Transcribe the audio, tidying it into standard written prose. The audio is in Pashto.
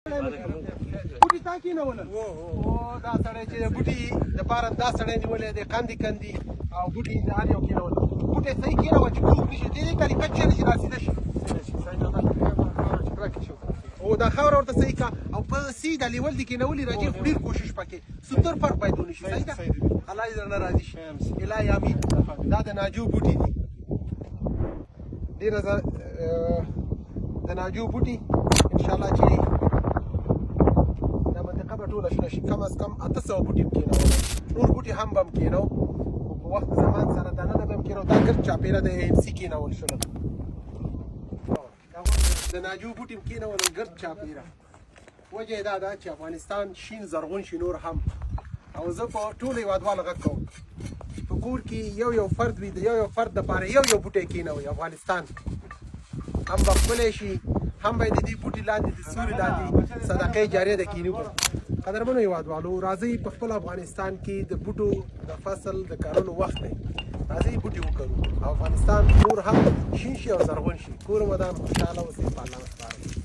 بوټي تا کېنول او دا سړی چې بوټي دپاره دا سړی نیولی دی کندې او بوټي د هر یو کېنول بوټي صحیح کېنوه چې کوږ نه شي دې کلي کچ نه شي راسیده شي او دا خاوره ورته صحیح کړه او په سیده لیول دې کېنولي راځي خو ډېر کوشش پکې ستر فرق باید ونه شي صحیح ده الله دې درنه راضي شي الهي امین دا د ناجو بوټي دي ډېره د ناجو بوټي انشاءالله چې دا منطقه به ټوله شنه شي کم از کم 800 بوټي هم کېنول نور بوټي هم به هم کېنو خو په وخت زمان سره دننه به هم کېنو دا ګرد چاپېره د ایم سي کېنول شول د ناجو بوټي هم کېنول ګرد چاپېره وجه یې دا ده چې افغانستان شین زرغون شي نور هم او زه په ټولو هېوادوالو غږ کوم په کور کې یو فرد وي د یو فرد دپاره یو بوټی کېنوئ افغانستان هم به ښکلی شي هم به یې د دې بوټي لاندې د سیوري لاندې صدقې جاریه د کینو کړو قدرمنو هېوادوالو راځئ په خپل افغانستان کې د بوټو د فصل د کرلو وخت دی راځئ بوټي وکرو افغانستان نور هم شین شي او زرغون شي کور ودان خوشحاله اوسئ په الله سپارم